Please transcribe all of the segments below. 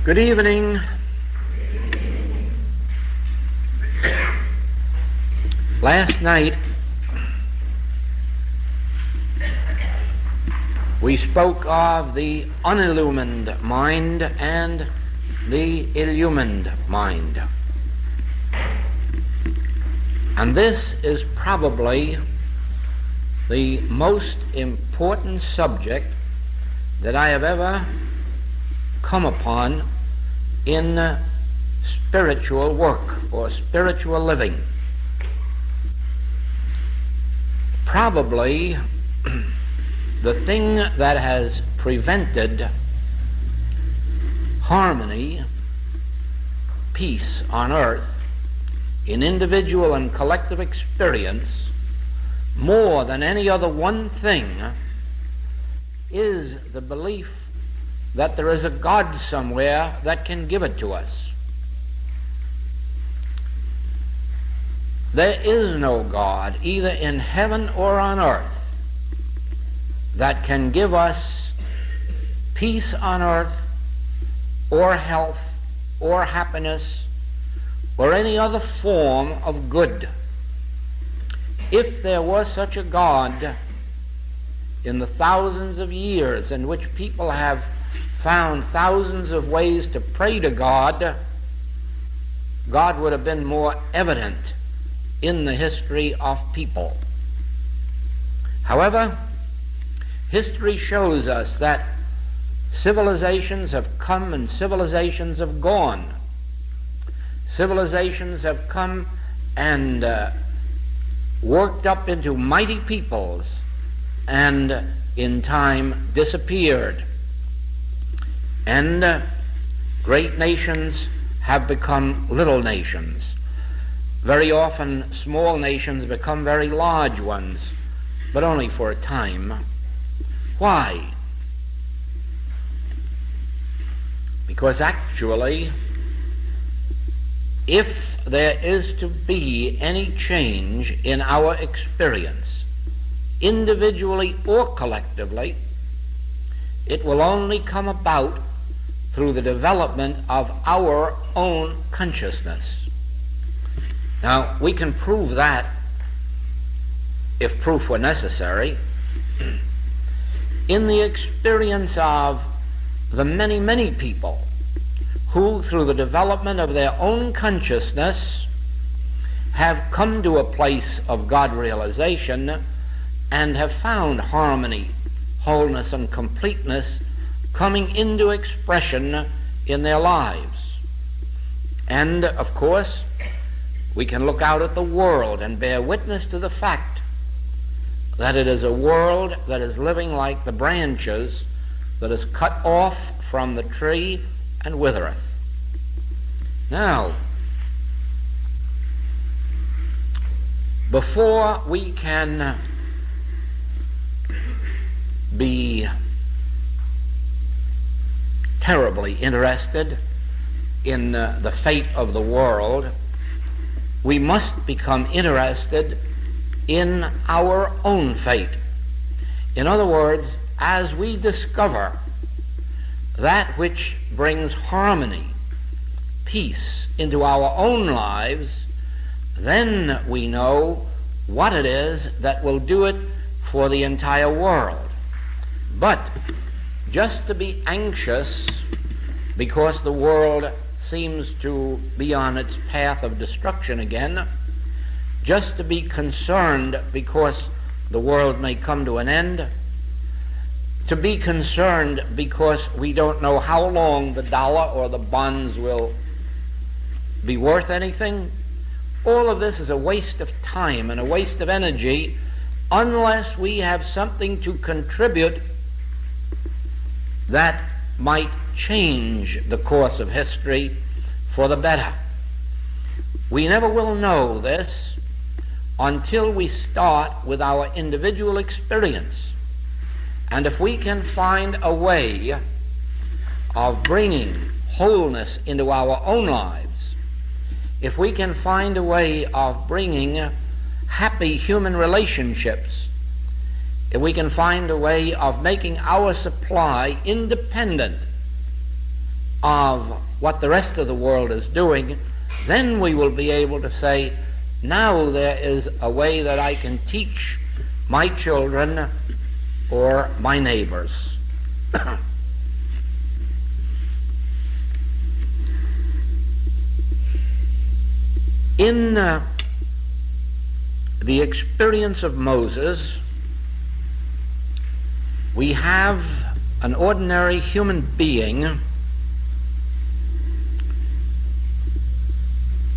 Good evening. Last night we spoke of the unillumined mind and the illumined mind. And this is probably the most important subject that I have ever come upon in spiritual work or spiritual living. Probably the thing that has prevented harmony, peace on earth in individual and collective experience more than any other one thing is the belief that there is a God somewhere that can give it to us. There is no God, either in heaven or on earth, that can give us peace on earth, or health, or happiness, or any other form of good. If there was such a God, in the thousands of years in which people have found thousands of ways to pray to God, God would have been more evident in the history of people. However, history shows us that civilizations have come and civilizations have gone. Civilizations have come and worked up into mighty peoples and in time disappeared. And great nations have become little nations. Very often small nations become very large ones, but only for a time. Why? Because actually, if there is to be any change in our experience, individually or collectively, it will only come about through the development of our own consciousness. Now, we can prove that, if proof were necessary, in the experience of the many, many people who, through the development of their own consciousness, have come to a place of God realization and have found harmony, wholeness, and completeness coming into expression in their lives. And, of course, we can look out at the world and bear witness to the fact that it is a world that is living like the branches that is cut off from the tree and withereth. Now, before we can be terribly interested in the fate of the world, we must become interested in our own fate. In other words, as we discover that which brings harmony, peace into our own lives, then we know what it is that will do it for the entire world. But just to be anxious because the world seems to be on its path of destruction again, just to be concerned because the world may come to an end, to be concerned because we don't know how long the dollar or the bonds will be worth anything, all of this is a waste of time and a waste of energy unless we have something to contribute that might change the course of history for the better. We never will know this until we start with our individual experience. And if we can find a way of bringing wholeness into our own lives, if we can find a way of bringing happy human relationships, if we can find a way of making our supply independent of what the rest of the world is doing, then we will be able to say, now there is a way that I can teach my children or my neighbors. In the experience of Moses, we have an ordinary human being,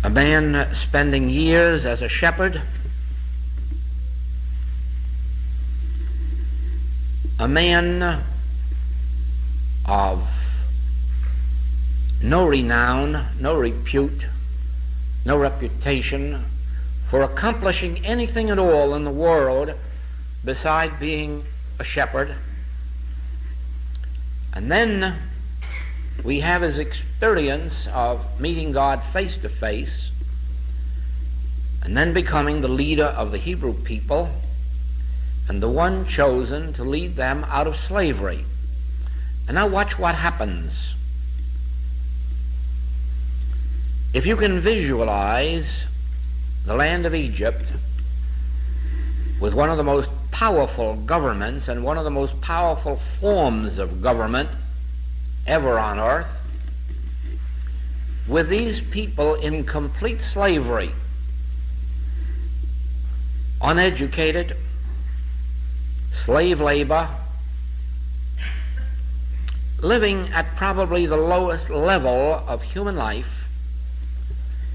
a man spending years as a shepherd, a man of no renown, no repute, no reputation for accomplishing anything at all in the world beside being a shepherd. And then we have his experience of meeting God face to face, and then becoming the leader of the Hebrew people and the one chosen to lead them out of slavery. And now watch what happens. If you can visualize the land of Egypt with one of the most powerful governments and one of the most powerful forms of government ever on earth, with these people in complete slavery, uneducated, slave labor, living at probably the lowest level of human life,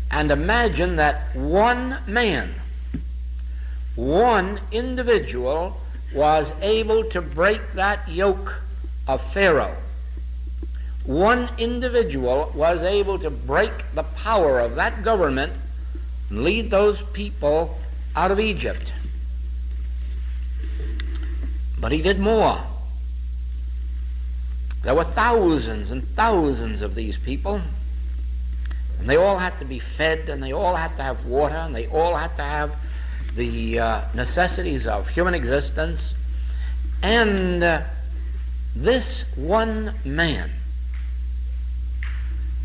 and imagine that one man, one individual, was able to break that yoke of Pharaoh. One individual was able to break the power of that government and lead those people out of Egypt. But he did more. There were thousands and thousands of these people, and they all had to be fed, and they all had to have water, and they all had to have the necessities of human existence. And this one man,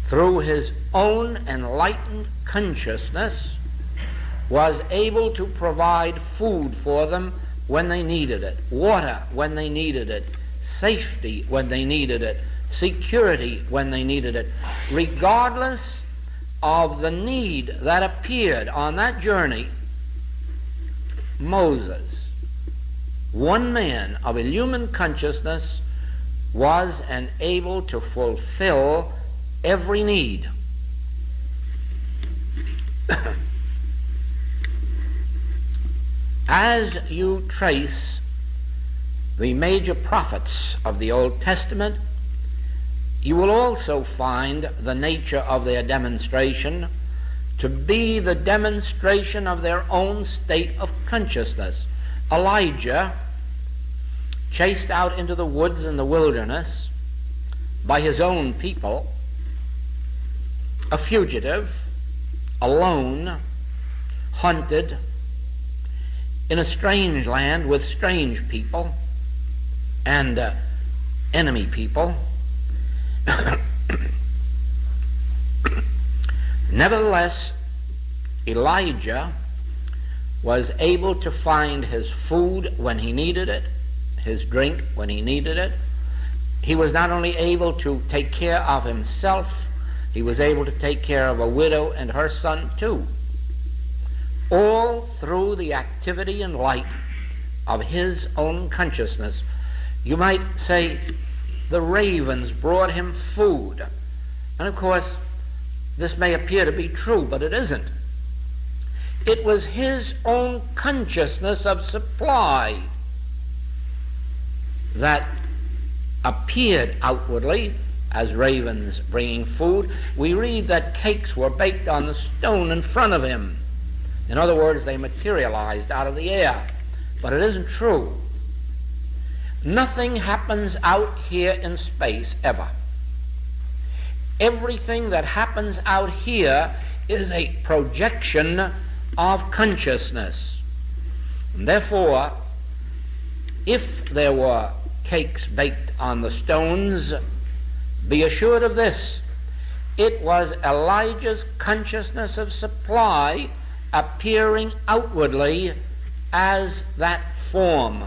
through his own enlightened consciousness, was able to provide food for them when they needed it, water when they needed it, safety when they needed it, security when they needed it, regardless of the need that appeared on that journey. Moses, one man of illumined consciousness, was and able to fulfill every need. As you trace the major prophets of the Old Testament, you will also find the nature of their demonstration to be the demonstration of their own state of consciousness. Elijah, chased out into the woods and the wilderness by his own people, a fugitive, alone, hunted, in a strange land with strange people and enemy people. Nevertheless, Elijah was able to find his food when he needed it, his drink when he needed it. He was not only able to take care of himself, he was able to take care of a widow and her son too, all through the activity and light of his own consciousness. You might say the ravens brought him food. And of course, this may appear to be true, but it isn't. It was his own consciousness of supply that appeared outwardly as ravens bringing food. We read that cakes were baked on the stone in front of him. In other words, they materialized out of the air. But it isn't true. Nothing happens out here in space ever. Everything that happens out here is a projection of consciousness. And therefore, if there were cakes baked on the stones, be assured of this, It was Elijah's consciousness of supply appearing outwardly as that form.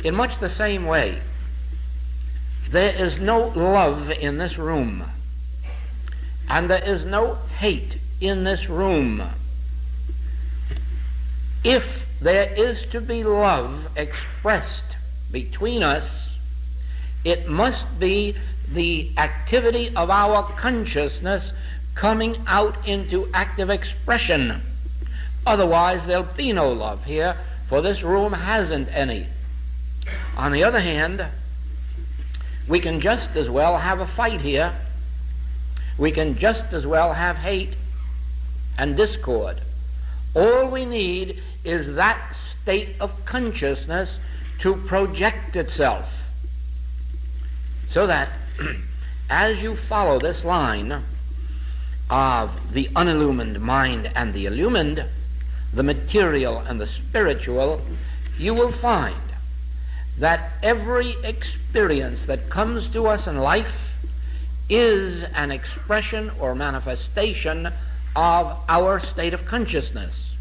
In much the same way, there is no love in this room, and there is no hate in this room. If there is to be love expressed between us, it must be the activity of our consciousness coming out into active expression. Otherwise, there'll be no love here, for this room hasn't any. On the other hand, we can just as well have a fight here. We can just as well have hate and discord. All we need is that state of consciousness to project itself, so that as you follow this line of the unillumined mind and the illumined, the material and the spiritual, you will find that every experience that comes to us in life is an expression or manifestation of our state of consciousness.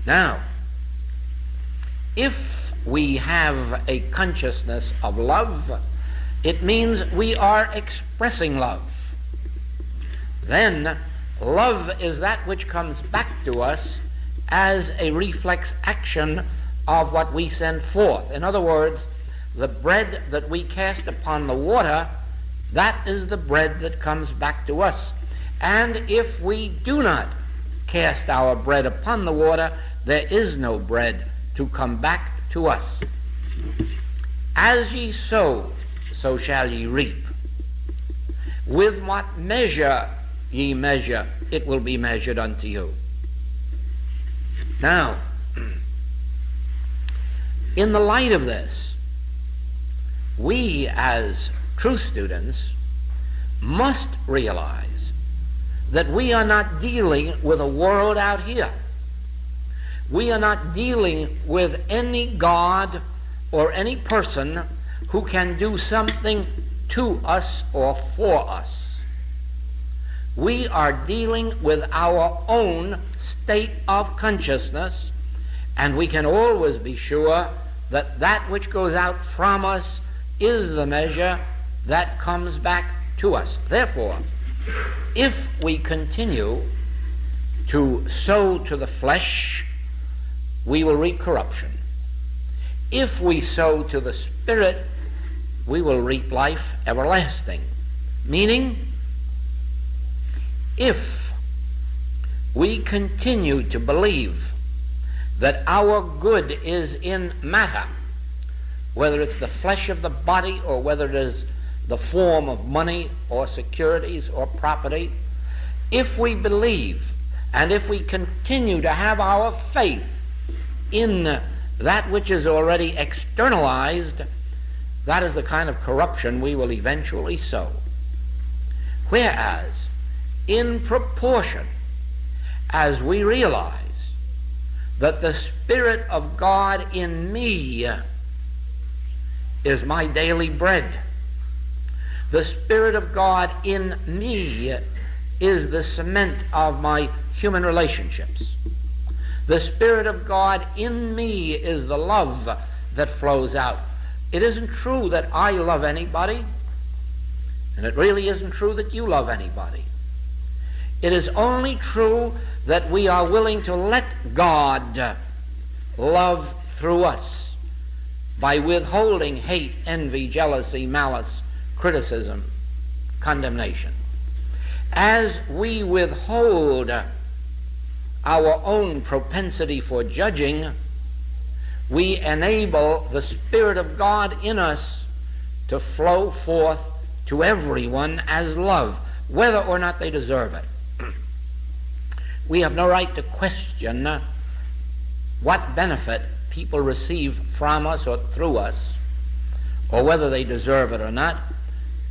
Now, if we have a consciousness of love, it means we are expressing love. Then, love is that which comes back to us as a reflex action of what we send forth. In other words, the bread that we cast upon the water, that is the bread that comes back to us. And if we do not cast our bread upon the water, there is no bread to come back to us. As ye sow, so shall ye reap. With what measure ye measure, it will be measured unto you. Now, in the light of this, we as truth students must realize that we are not dealing with a world out here. We are not dealing with any God or any person who can do something to us or for us. We are dealing with our own state of consciousness, and we can always be sure that that which goes out from us is the measure that comes back to us. Therefore, if we continue to sow to the flesh, we will reap corruption. If we sow to the Spirit, we will reap life everlasting. Meaning, if we continue to believe that our good is in matter, whether it's the flesh of the body or whether it is the form of money or securities or property, if we believe and if we continue to have our faith in that which is already externalized, that is the kind of corruption we will eventually sow. Whereas, in proportion as we realize that the Spirit of God in me is my daily bread, the Spirit of God in me is the cement of my human relationships, the Spirit of God in me is the love that flows out. It isn't true that I love anybody, and it really isn't true that you love anybody. It is only true that we are willing to let God love through us by withholding hate, envy, jealousy, malice, criticism, condemnation. As we withhold our own propensity for judging, we enable the Spirit of God in us to flow forth to everyone as love, whether or not they deserve it. We have no right to question what benefit people receive from us or through us, or whether they deserve it or not,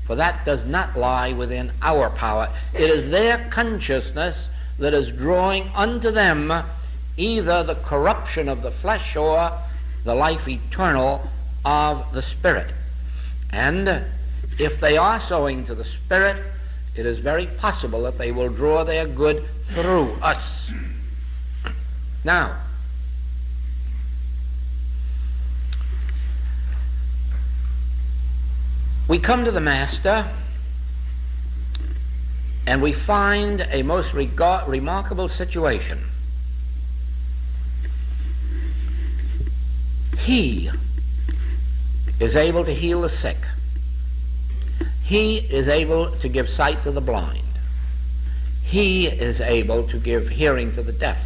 for that does not lie within our power. It is their consciousness that is drawing unto them either the corruption of the flesh or the life eternal of the Spirit. And if they are sowing to the Spirit, it is very possible that they will draw their good through us. Now, we come to the Master, and we find a most remarkable situation. He is able to heal the sick. He is able to give sight to the blind. He is able to give hearing to the deaf.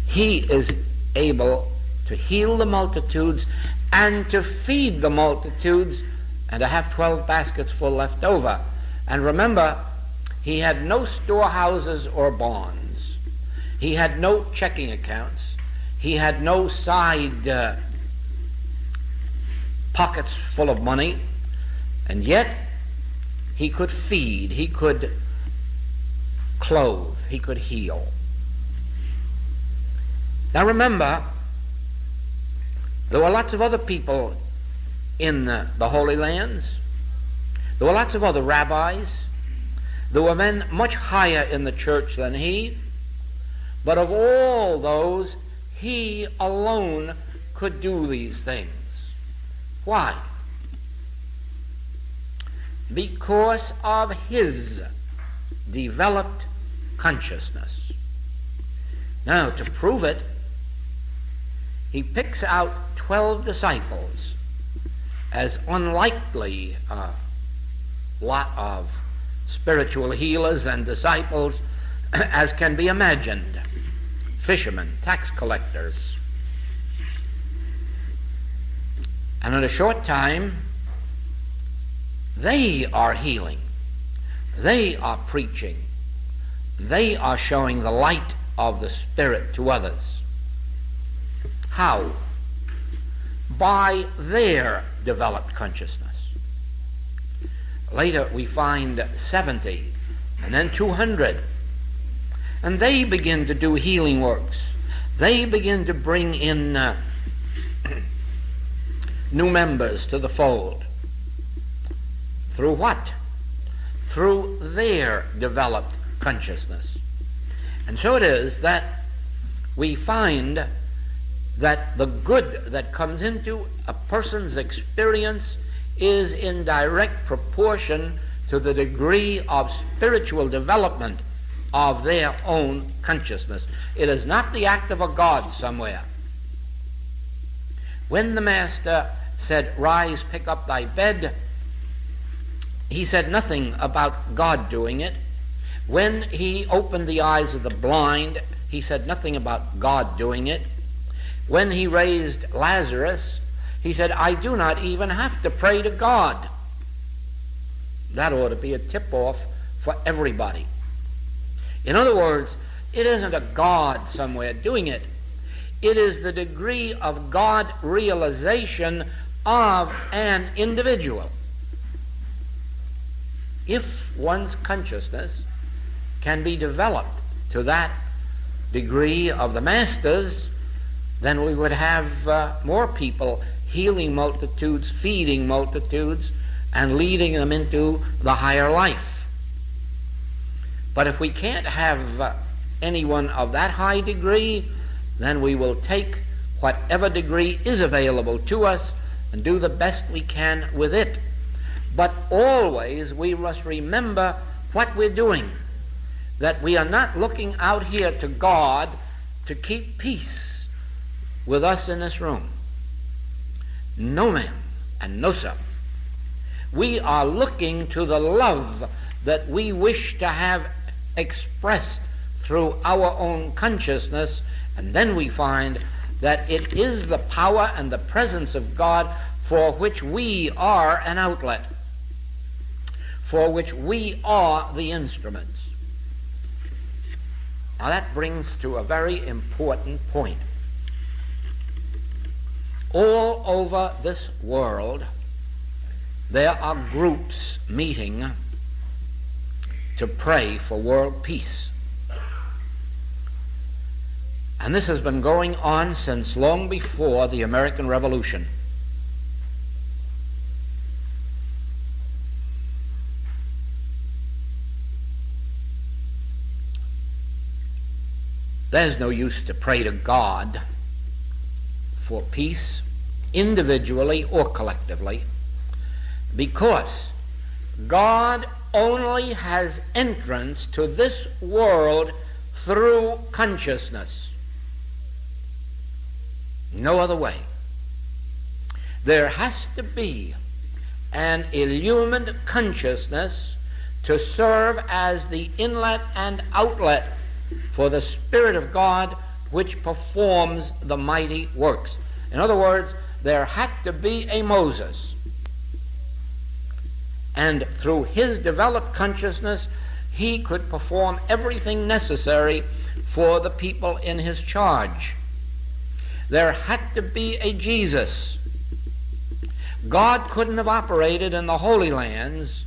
He is able to heal the multitudes and to feed the multitudes and to have 12 baskets full left over. And remember, he had no storehouses or barns. He had no checking accounts. He had no side pockets full of money. And yet, he could feed, he could clothe, he could heal. Now remember, there were lots of other people in the Holy Lands. There were lots of other rabbis. There were men much higher in the church than he. But of all those, he alone could do these things. Why? Because of his developed consciousness. Now, to prove it, he picks out 12 disciples as unlikely lot of spiritual healers and disciples as can be imagined. Fishermen, tax collectors. And in a short time, they are healing. They are preaching. They are showing the light of the Spirit to others. How? By their developed consciousness. Later we find 70 and then 200. And they begin to do healing works. They begin to bring in new members to the fold. Through what? Through their developed consciousness. And so it is that we find that the good that comes into a person's experience is in direct proportion to the degree of spiritual development of their own consciousness. It is not the act of a God somewhere. When the Master said, "Rise, pick up thy bed," he said nothing about God doing it. When he opened the eyes of the blind, he said nothing about God doing it. When he raised Lazarus, he said, "I do not even have to pray to God." That ought to be a tip-off for everybody. In other words, it isn't a God somewhere doing it. It is the degree of God realization of an individual. If one's consciousness can be developed to that degree of the Master's, then we would have more people healing multitudes, feeding multitudes, and leading them into the higher life. But if we can't have anyone of that high degree, then we will take whatever degree is available to us and do the best we can with it. But always we must remember what we're doing, that we are not looking out here to God to keep peace with us in this room. No, ma'am, and no, sir. We are looking to the love that we wish to have expressed through our own consciousness, and then we find that it is the power and the presence of God for which we are an outlet, for which we are the instruments. Now that brings to a very important point. All over this world, there are groups meeting to pray for world peace. And this has been going on since long before the American Revolution. There's no use to pray to God for peace, individually or collectively, because God only has entrance to this world through consciousness. No other way. There has to be an illumined consciousness to serve as the inlet and outlet for the Spirit of God which performs the mighty works. In other words, there had to be a Moses. And through his developed consciousness, he could perform everything necessary for the people in his charge. There had to be a Jesus. God couldn't have operated in the Holy Lands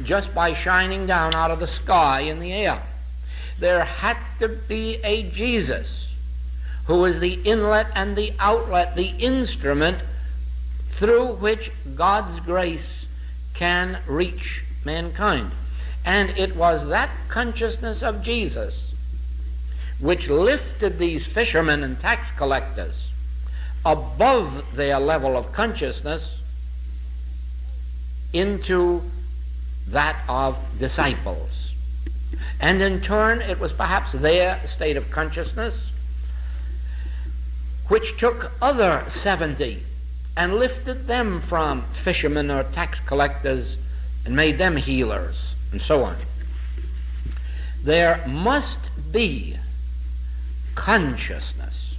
just by shining down out of the sky in the air. There had to be a Jesus who is the inlet and the outlet, the instrument through which God's grace can reach mankind. And it was that consciousness of Jesus which lifted these fishermen and tax collectors above their level of consciousness into that of disciples. And in turn, it was perhaps their state of consciousness which took other 70 and lifted them from fishermen or tax collectors and made them healers, and so on. There must be consciousness.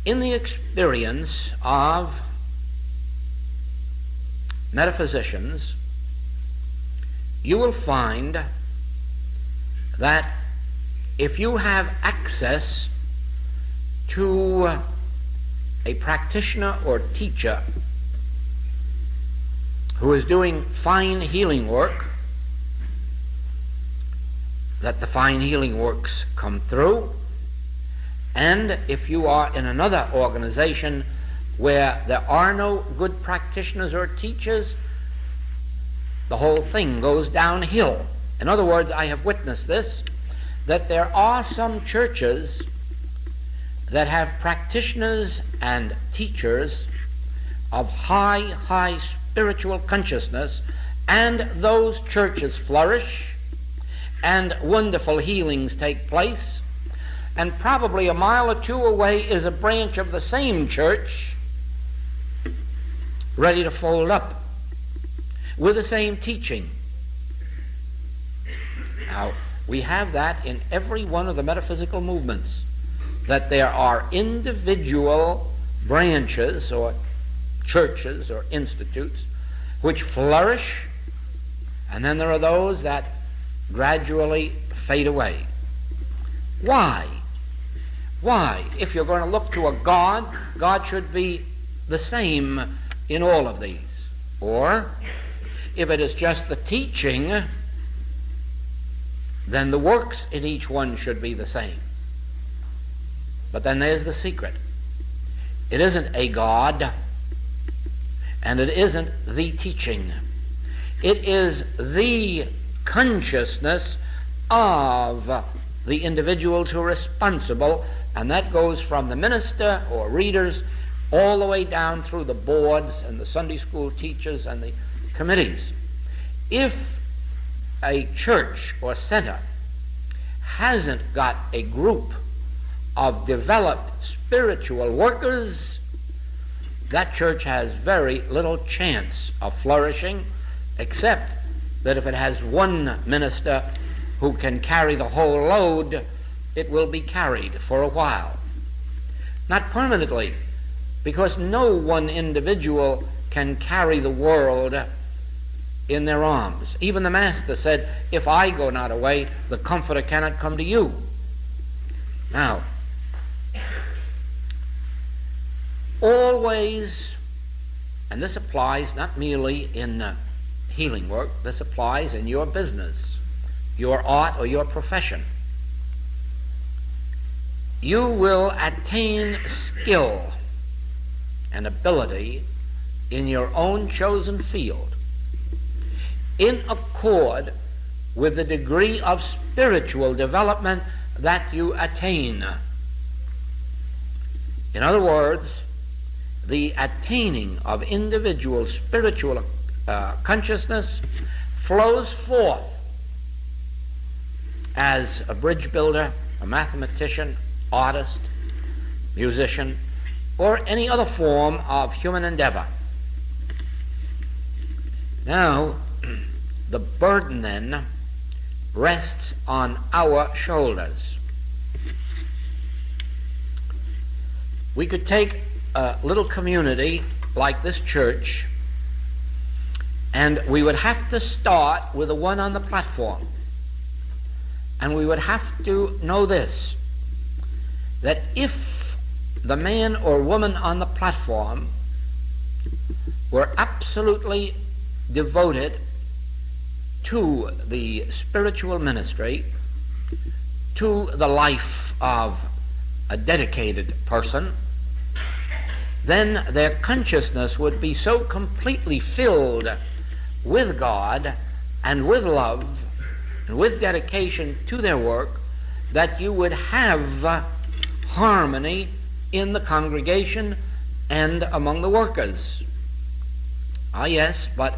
In the experience of metaphysicians, you will find that if you have access to a practitioner or teacher who is doing fine healing work, that the fine healing works come through. And if you are in another organization where there are no good practitioners or teachers, the whole thing goes downhill. In other words, I have witnessed this, that there are some churches that have practitioners and teachers of high spiritual consciousness, and those churches flourish, and wonderful healings take place, and probably a mile or two away is a branch of the same church ready to fold up with the same teaching. Now, we have that in every one of the metaphysical movements, that there are individual branches or churches or institutes which flourish, and then there are those that gradually fade away. Why? Why? If you're going to look to a God, God should be the same in all of these. Or, if it is just the teaching, then the works in each one should be the same. But then there's the secret. It isn't a God, and it isn't the teaching. It is the consciousness of the individuals who are responsible, and that goes from the minister or readers all the way down through the boards and the Sunday school teachers and the committees. If a church or center hasn't got a group of developed spiritual workers, that church has very little chance of flourishing, except that if it has one minister who can carry the whole load, it will be carried for a while. Not permanently, because no one individual can carry the world in their arms. Even the Master said, if I go not away, the Comforter cannot come to you. Now, always, and this applies not merely in healing work, this applies in your business, your art, or your profession. You will attain skill and ability in your own chosen field in accord with the degree of spiritual development that you attain. In other words, the attaining of individual spiritual consciousness flows forth as a bridge builder, a mathematician, artist, musician, or any other form of human endeavor. Now, the burden then rests on our shoulders. We could take a little community like this church, and we would have to start with the one on the platform. And we would have to know this, that if the man or woman on the platform were absolutely devoted to the spiritual ministry, to the life of a dedicated person, then their consciousness would be so completely filled with God and with love and with dedication to their work that you would have harmony in the congregation and among the workers. Ah, yes, but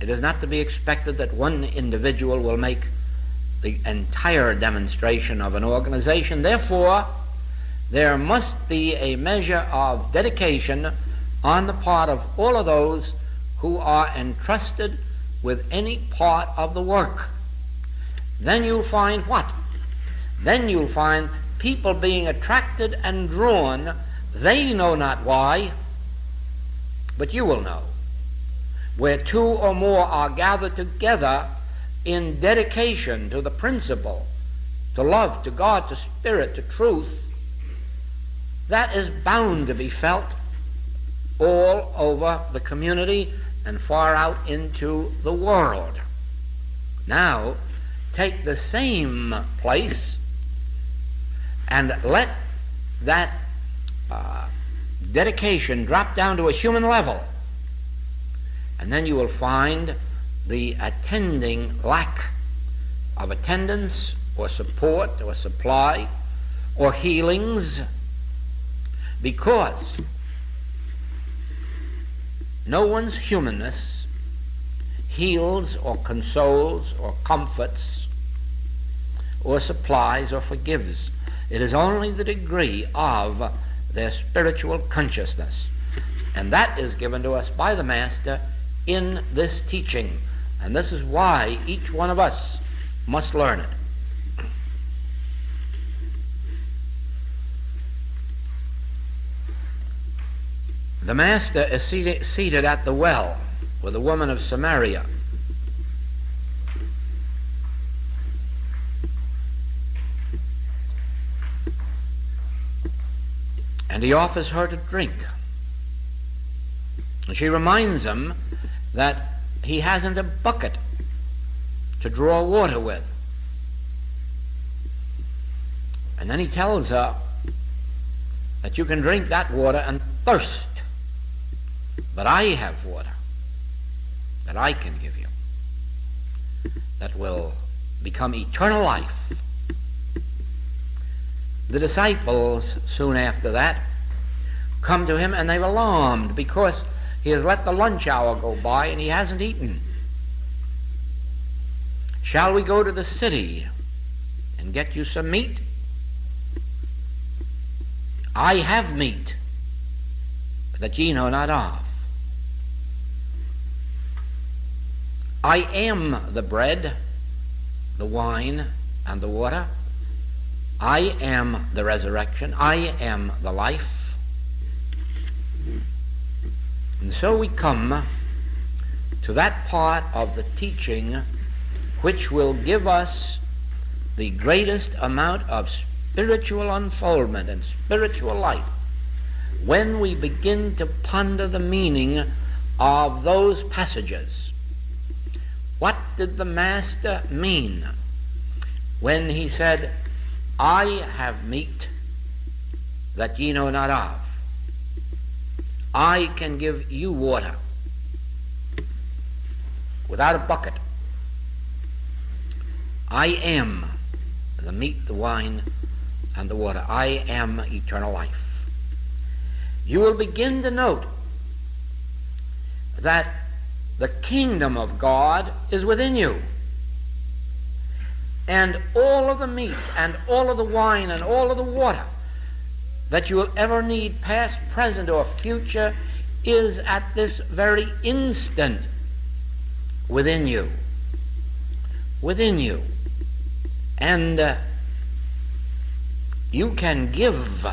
it is not to be expected that one individual will make the entire demonstration of an organization. Therefore, there must be a measure of dedication on the part of all of those who are entrusted with any part of the work. Then you'll find what? Then you'll find people being attracted and drawn, they know not why, but you will know. Where two or more are gathered together in dedication to the principle, to love, to God, to spirit, to truth, that is bound to be felt all over the community and far out into the world. Now, take the same place and let that dedication drop down to a human level, and then you will find the attending lack of attendance or support or supply or healings, because no one's humanness heals or consoles or comforts or supplies or forgives. It is only the degree of their spiritual consciousness. And that is given to us by the Master in this teaching. And this is why each one of us must learn it. The Master is seated at the well with the woman of Samaria. And he offers her to drink. And she reminds him that he hasn't a bucket to draw water with. And then he tells her that you can drink that water and thirst, but I have water that I can give you that will become eternal life. The disciples, soon after that, come to him, and they're alarmed because he has let the lunch hour go by and he hasn't eaten. Shall we go to the city and get you some meat? I have meat that ye know not of. I am the bread, the wine, and the water. I am the resurrection. I am the life. And so we come to that part of the teaching which will give us the greatest amount of spiritual unfoldment and spiritual light when we begin to ponder the meaning of those passages. What did the Master mean when he said, I have meat that ye know not of? I can give you water without a bucket. I am the meat, the wine, and the water. I am eternal life. You will begin to note that the kingdom of God is within you. And all of the meat and all of the wine and all of the water that you will ever need, past, present, or future, is at this very instant within you. Within you. And you can give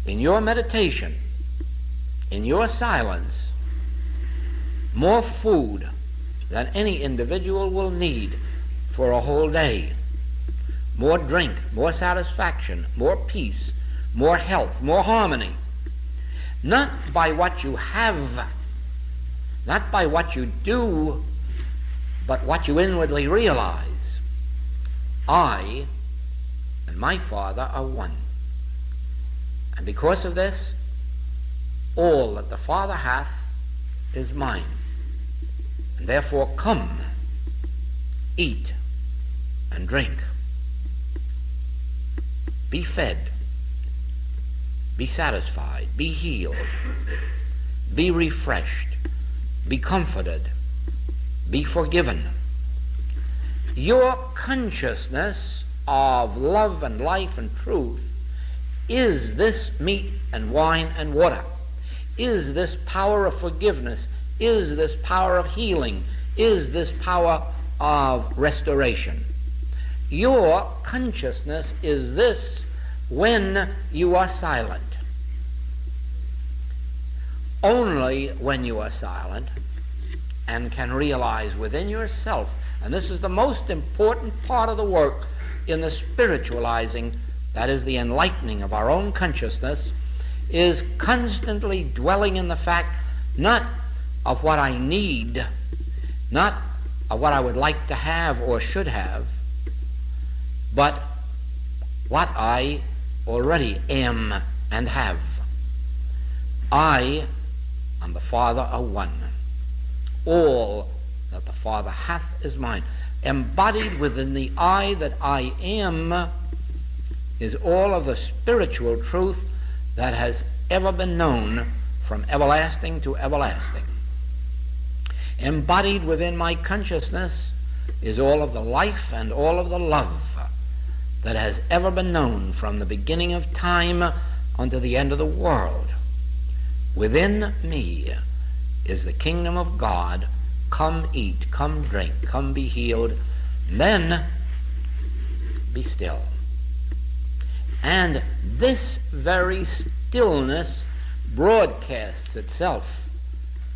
in your meditation, in your silence, more food than any individual will need for a whole day. More drink, more satisfaction, more peace, more health, more harmony. Not by what you have, not by what you do, but what you inwardly realize. I and my Father are one. And because of this, all that the Father hath is mine. And therefore come, eat and drink. Be fed. Be satisfied. Be healed. Be refreshed. Be comforted. Be forgiven. Your consciousness of love and life and truth is this meat and wine and water, is this power of forgiveness, is this power of healing, is this power of restoration. Your consciousness is this when you are silent. Only when you are silent and can realize within yourself, and this is the most important part of the work in the spiritualizing, that is the enlightening of our own consciousness, is constantly dwelling in the fact not of what I need, not of what I would like to have or should have, but what I already am and have. I and the Father are one. All that the Father hath is mine. Embodied within the I that I am is all of the spiritual truth that has ever been known from everlasting to everlasting. Embodied within my consciousness is all of the life and all of the love that has ever been known from the beginning of time unto the end of the world. Within me is the kingdom of God. Come eat, come drink, come be healed, then be still. And this very stillness broadcasts itself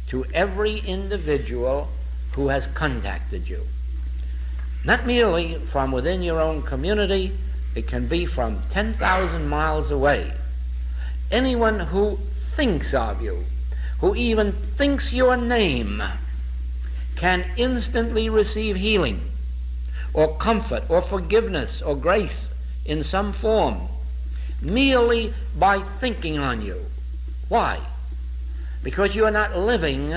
to every individual who has contacted you. Not merely from within your own community, it can be from 10,000 miles away. Anyone who thinks of you, who even thinks your name, can instantly receive healing or comfort or forgiveness or grace in some form merely by thinking on you. Why? Because you are not living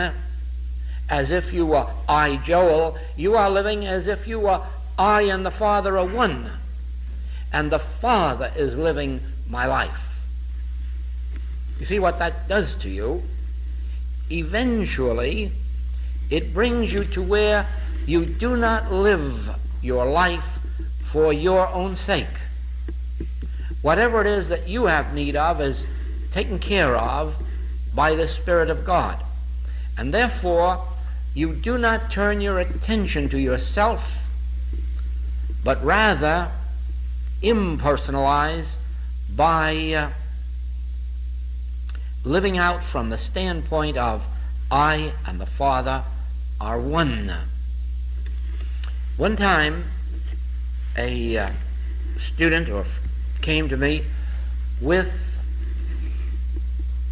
as if you were I, Joel. You are living as if you were I and the Father are one, and the Father is living my life. You see what that does to you? Eventually, it brings you to where you do not live your life for your own sake. Whatever it is that you have need of is taken care of by the Spirit of God. And therefore, you do not turn your attention to yourself, but rather impersonalize by living out from the standpoint of I and the Father are one. One time, a student came to me with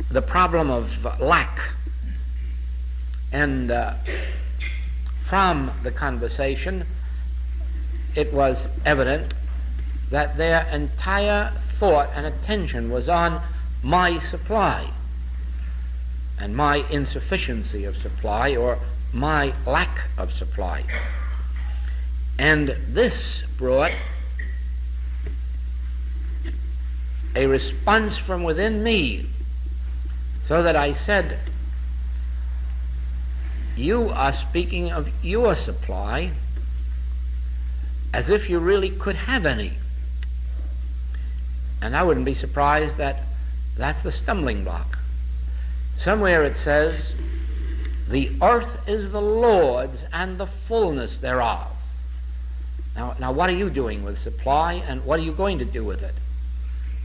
the problem of lack. And from the conversation, it was evident that their entire thought and attention was on my supply and my insufficiency of supply or my lack of supply. And this brought a response from within me, so that I said, you are speaking of your supply as if you really could have any. And I wouldn't be surprised that that's the stumbling block. Somewhere it says, the earth is the Lord's and the fullness thereof. Now what are you doing with supply, and what are you going to do with it?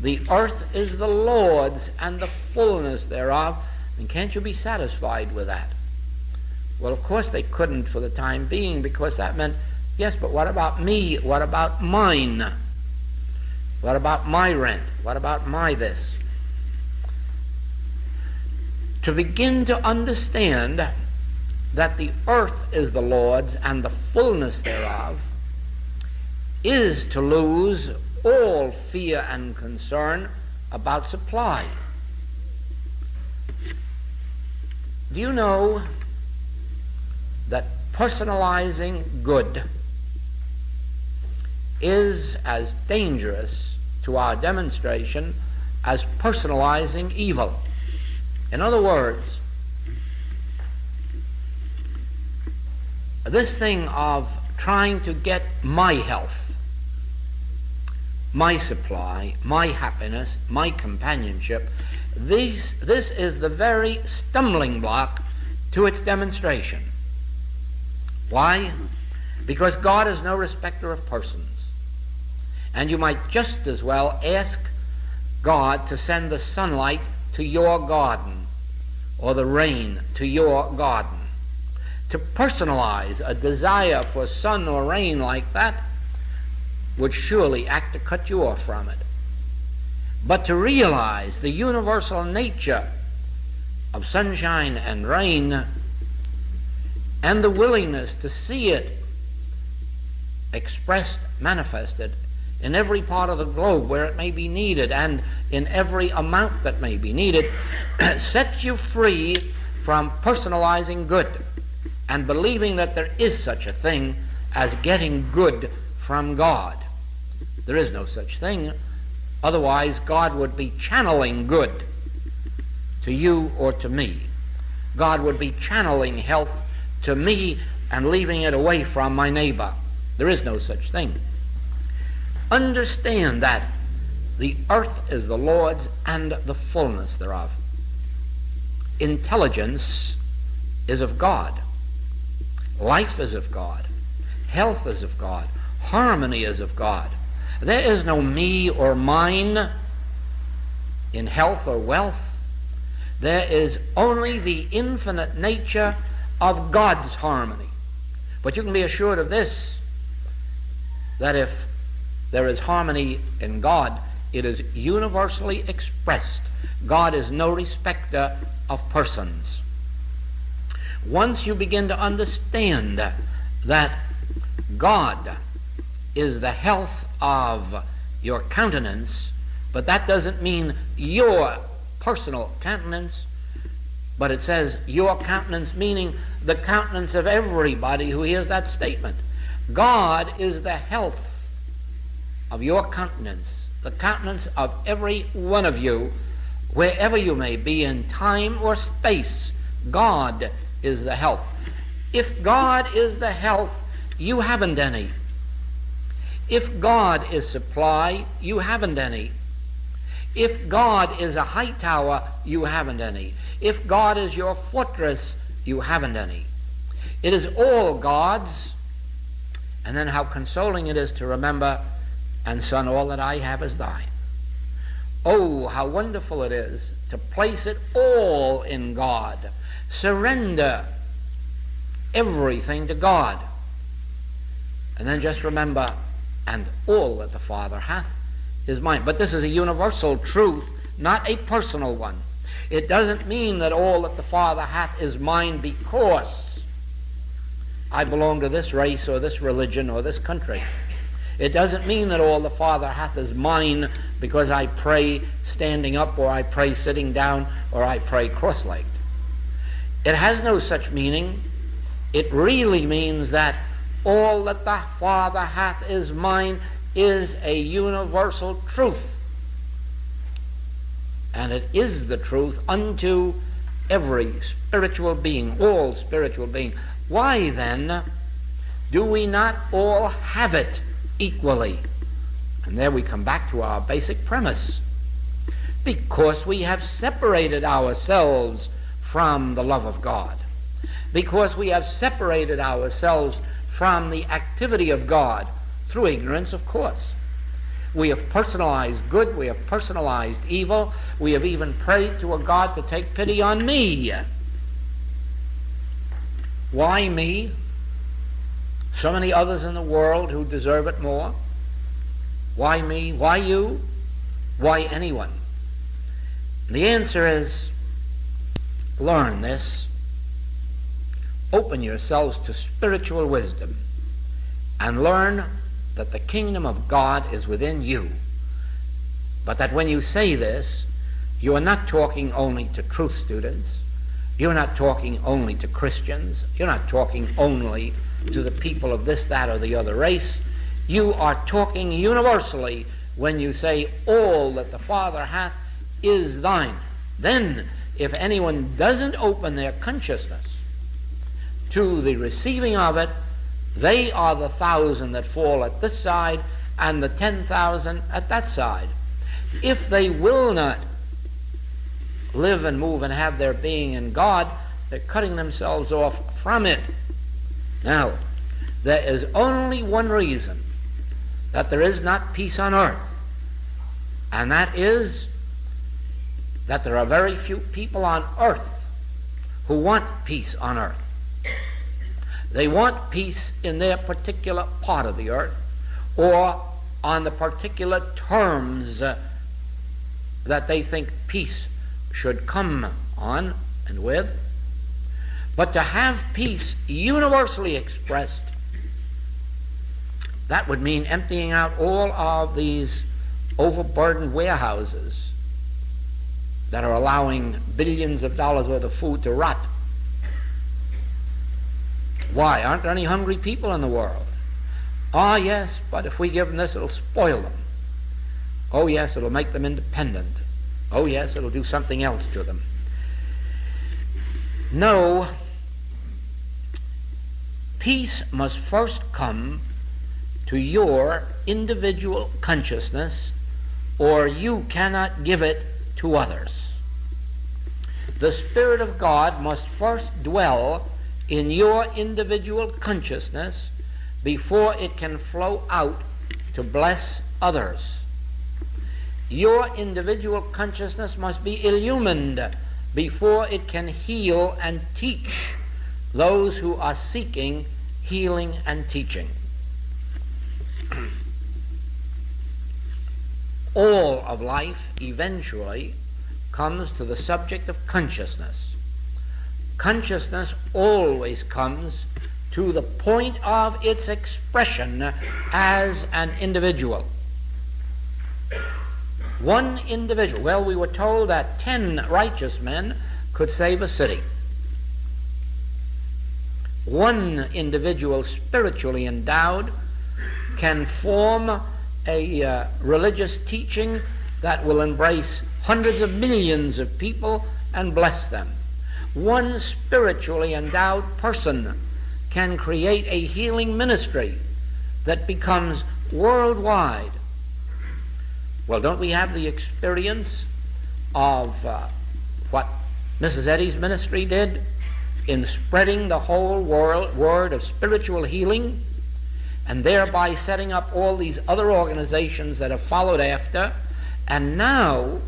The earth is the Lord's and the fullness thereof, and can't you be satisfied with that? Well, of course they couldn't for the time being, because that meant, yes, but what about me? What about mine? What about my rent? What about my this? To begin to understand that the earth is the Lord's and the fullness thereof is to lose all fear and concern about supply. Do you know that personalizing good is as dangerous to our demonstration as personalizing evil? In other words, this thing of trying to get my health, my supply, my happiness, my companionship, this is the very stumbling block to its demonstration. Why? Because God is no respecter of persons. And you might just as well ask God to send the sunlight to your garden, or the rain to your garden. To personalize a desire for sun or rain like that would surely act to cut you off from it. But to realize the universal nature of sunshine and rain, and the willingness to see it expressed, manifested in every part of the globe where it may be needed, and in every amount that may be needed, sets you free from personalizing good and believing that there is such a thing as getting good from God. There is no such thing. Otherwise, God would be channeling good to you or to me. God would be channeling health to me and leaving it away from my neighbor. There is no such thing. Understand that the earth is the Lord's and the fullness thereof. Intelligence is of God. Life is of God. Health is of God. Harmony is of God. There is no me or mine in health or wealth. There is only the infinite nature of God's harmony. But you can be assured of this, that if there is harmony in God, it is universally expressed. God is no respecter of persons. Once you begin to understand that God is the health of your countenance, but that doesn't mean your personal countenance, but it says your countenance, meaning the countenance of everybody who hears that statement. God is the health of your countenance, the countenance of every one of you, wherever you may be in time or space. God is the health. If God is the health, you haven't any. If God is supply, you haven't any. If God is a high tower, you haven't any. If God is your fortress, you haven't any. It is all God's. And then how consoling it is to remember, and son, all that I have is thine. Oh, how wonderful it is to place it all in God. Surrender everything to God. And then just remember, and all that the Father hath is mine. But this is a universal truth, not a personal one. It doesn't mean that all that the Father hath is mine because I belong to this race or this religion or this country. It doesn't mean that all the Father hath is mine because I pray standing up, or I pray sitting down, or I pray cross-legged. It has no such meaning. It really means that all that the Father hath is mine, is a universal truth. And it is the truth unto every spiritual being, all spiritual being. Why then do we not all have it equally? And there we come back to our basic premise. Because we have separated ourselves from the love of God. Because we have separated ourselves from the activity of God through ignorance, of course. We have personalized good, we have personalized evil, we have even prayed to a God to take pity on me. Why me? So many others in the world who deserve it more. Why me? Why you? Why anyone? And the answer is, learn this. Open yourselves to spiritual wisdom and learn that the kingdom of God is within you. But that when you say this, you are not talking only to truth students. You're not talking only to Christians. You're not talking only to the people of this, that, or the other race. You are talking universally when you say, all that the Father hath is thine. Then, if anyone doesn't open their consciousness to the receiving of it, they are the 1,000 that fall at this side and the 10,000 at that side. If they will not live and move and have their being in God, they're cutting themselves off from it. Now, there is only one reason that there is not peace on earth, and that is that there are very few people on earth who want peace on earth. They want peace in their particular part of the earth, or on the particular terms that they think peace should come on and with. But to have peace universally expressed, that would mean emptying out all of these overburdened warehouses that are allowing billions of dollars worth of food to rot. Why? Aren't there any hungry people in the world? Ah, yes, but if we give them this, it'll spoil them. Oh, yes, it'll make them independent. Oh, yes, it'll do something else to them. No, peace must first come to your individual consciousness, or you cannot give it to others. The Spirit of God must first dwell in your individual consciousness before it can flow out to bless others. Your individual consciousness must be illumined before it can heal and teach those who are seeking healing and teaching. All of life eventually comes to the subject of consciousness. Consciousness always comes to the point of its expression as an individual. One individual. Well, we were told that 10 righteous men could save a city. One individual spiritually endowed can form a religious teaching that will embrace hundreds of millions of people and bless them. One spiritually endowed person can create a healing ministry that becomes worldwide. Well, don't we have the experience of what Mrs. Eddy's ministry did in spreading the whole word of spiritual healing, and thereby setting up all these other organizations that have followed after, and now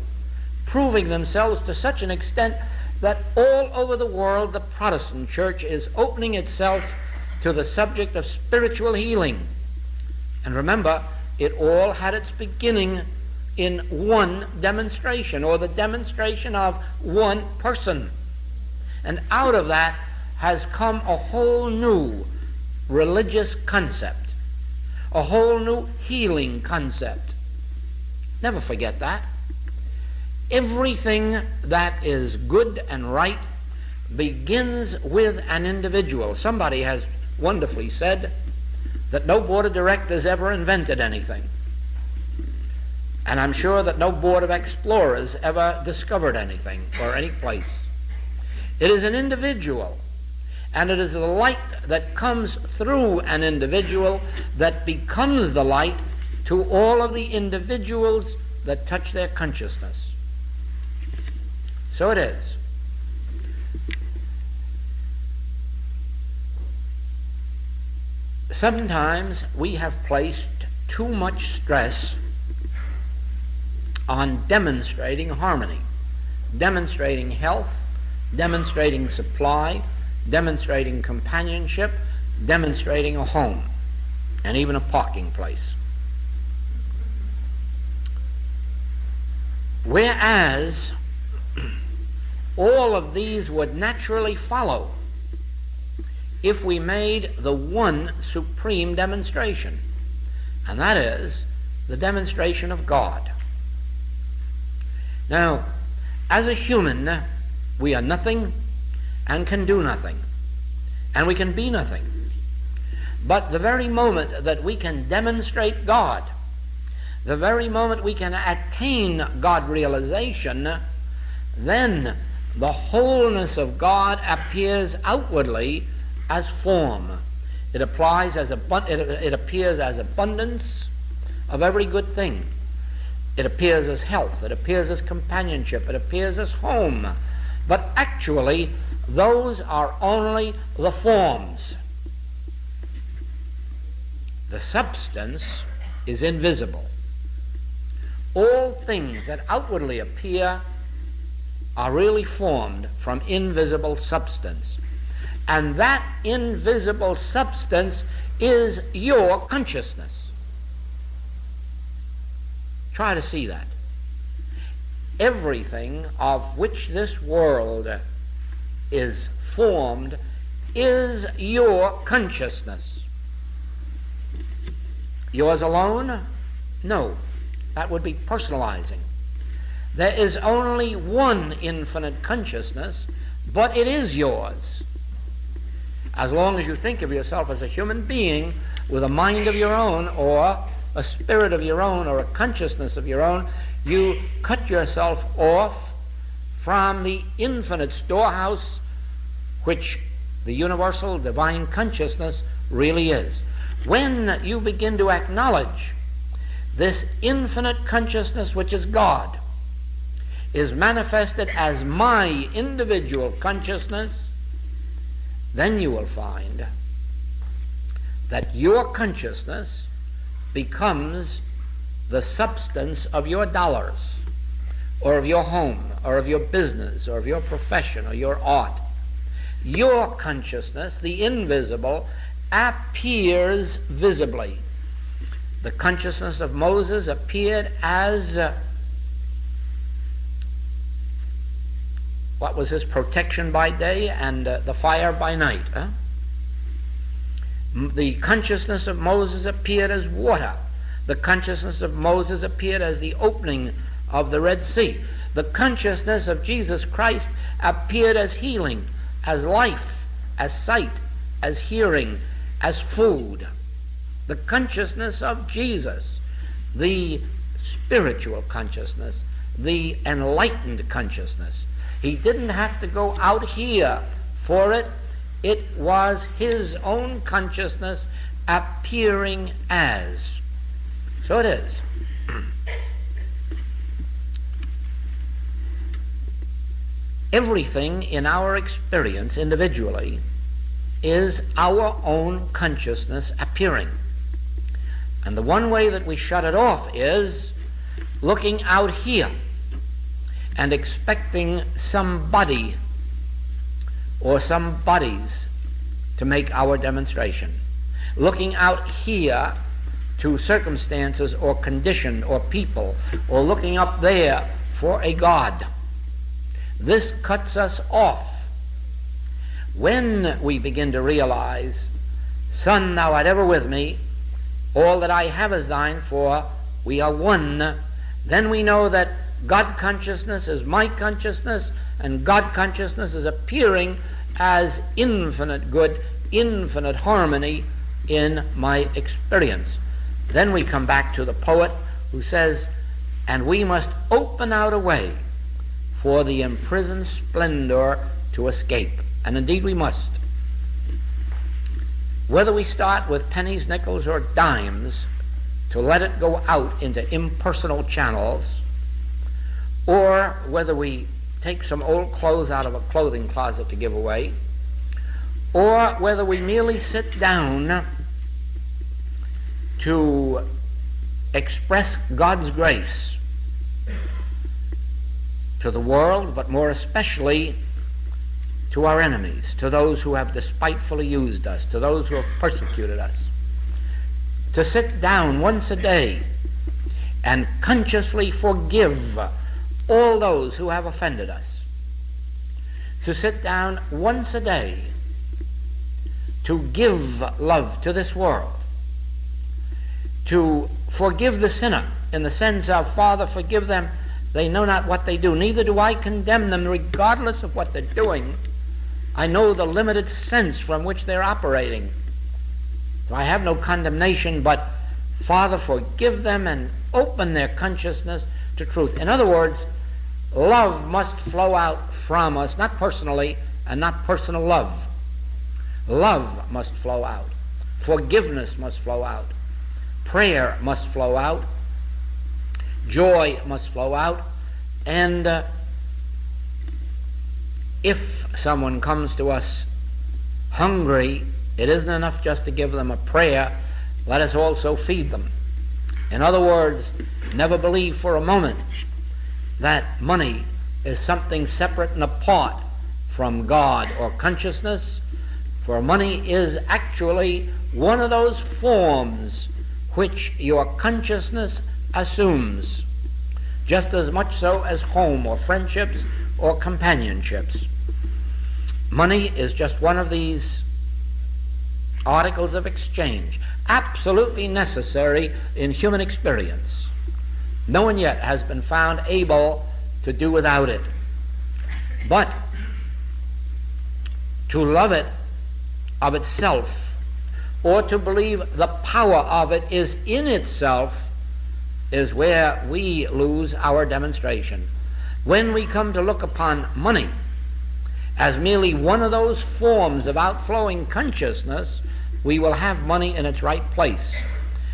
proving themselves to such an extent that all over the world the Protestant church is opening itself to the subject of spiritual healing. And remember, it all had its beginning in one demonstration, or the demonstration of one person. And out of that has come a whole new religious concept, a whole new healing concept. Never forget that. Everything that is good and right begins with an individual. Somebody has wonderfully said that no board of directors ever invented anything. And I'm sure that no board of explorers ever discovered anything or any place. It is an individual, and it is the light that comes through an individual that becomes the light to all of the individuals that touch their consciousness. So it is. Sometimes we have placed too much stress on demonstrating harmony, demonstrating health, demonstrating supply, demonstrating companionship, demonstrating a home, and even a parking place. Whereas all of these would naturally follow if we made the one supreme demonstration, and that is the demonstration of God. Now, as a human, we are nothing and can do nothing, and we can be nothing. But the very moment that we can demonstrate God, the very moment we can attain God realization, then the wholeness of God appears outwardly as form. It appears as abundance of every good thing. It appears as health. It appears as companionship. It appears as home. But actually, those are only the forms. The substance is invisible. All things that outwardly appear are really formed from invisible substance. And that invisible substance is your consciousness. Try to see that. Everything of which this world is formed is your consciousness. Yours alone? No. That would be personalizing. There is only one infinite consciousness, but it is yours. As long as you think of yourself as a human being with a mind of your own, or a spirit of your own, or a consciousness of your own, you cut yourself off from the infinite storehouse which the universal divine consciousness really is. When you begin to acknowledge this infinite consciousness, which is God, is manifested as my individual consciousness, then you will find that your consciousness becomes the substance of your dollars, or of your home, or of your business, or of your profession, or your art. Your consciousness, the invisible, appears visibly. The consciousness of Moses appeared as what was his protection by day and the fire by night. The consciousness of Moses appeared as water. The consciousness of Moses appeared as the opening of the Red Sea. The consciousness of Jesus Christ appeared as healing, as life, as sight, as hearing, as food. The consciousness of Jesus, the spiritual consciousness, the enlightened consciousness. He didn't have to go out here for it. It was his own consciousness appearing as. So it is. Everything in our experience individually is our own consciousness appearing. And the one way that we shut it off is looking out here and expecting somebody or some bodies to make our demonstration. Looking out here to circumstances or condition or people, or looking up there for a God. This cuts us off. When we begin to realize, Son, thou art ever with me, all that I have is thine, for we are one, then we know that God consciousness is my consciousness, and God consciousness is appearing as infinite good, infinite harmony, in my experience. Then we come back to the poet who says, and we must open out a way for the imprisoned splendor to escape. And indeed we must. Whether we start with pennies, nickels, or dimes, to let it go out into impersonal channels, or whether we take some old clothes out of a clothing closet to give away, or whether we merely sit down to express God's grace to the world, but more especially to our enemies, to those who have despitefully used us, to those who have persecuted us. To sit down once a day and consciously forgive all those who have offended us. To sit down once a day to give love to this world. To forgive the sinner in the sense of, Father, forgive them, they know not what they do. Neither do I condemn them regardless of what they're doing. I know the limited sense from which they're operating. So I have no condemnation, but Father, forgive them and open their consciousness to truth. In other words, love must flow out from us, not personally and not personal love. Love must flow out. Forgiveness must flow out. Prayer must flow out. Joy must flow out. And if someone comes to us hungry, it isn't enough just to give them a prayer. Let us also feed them. In other words, never believe for a moment that money is something separate and apart from God or consciousness, for money is actually one of those forms which your consciousness assumes, just as much so as home or friendships or companionships. Money is just one of these articles of exchange, absolutely necessary in human experience. No one yet has been found able to do without it. But to love it of itself, or to believe the power of it is in itself, is where we lose our demonstration. When we come to look upon money as merely one of those forms of outflowing consciousness, we will have money in its right place.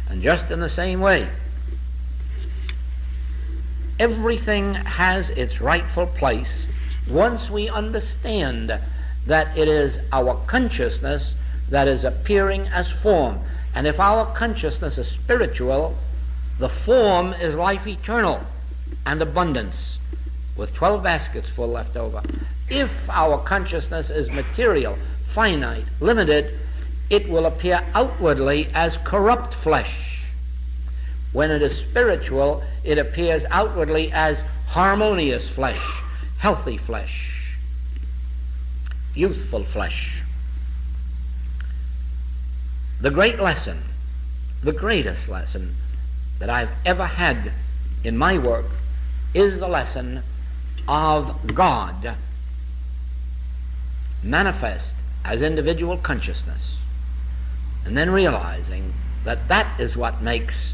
And just in the same way, everything has its rightful place once we understand that it is our consciousness that is appearing as form. And if our consciousness is spiritual, the form is life eternal and abundance, with 12 baskets full left over. If our consciousness is material, finite, limited, it will appear outwardly as corrupt flesh. When it is spiritual, it appears outwardly as harmonious flesh, healthy flesh, youthful flesh. The great lesson, the greatest lesson that I've ever had in my work is the lesson of God manifest as individual consciousness, and then realizing that that is what makes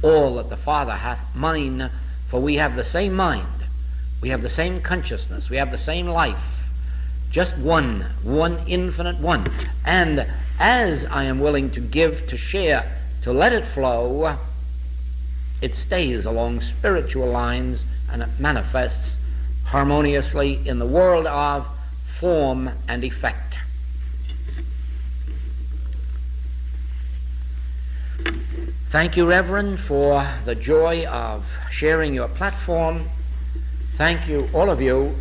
all that the Father hath mine, for we have the same mind, we have the same consciousness, we have the same life, just one infinite one. And as I am willing to give, to share, to let it flow, it stays along spiritual lines and it manifests harmoniously in the world of form and effect. Thank you, Reverend, for the joy of sharing your platform. Thank you, all of you,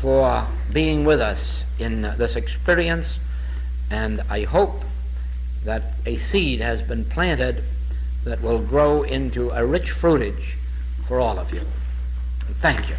for being with us in this experience, and I hope that a seed has been planted that will grow into a rich fruitage for all of you. Thank you.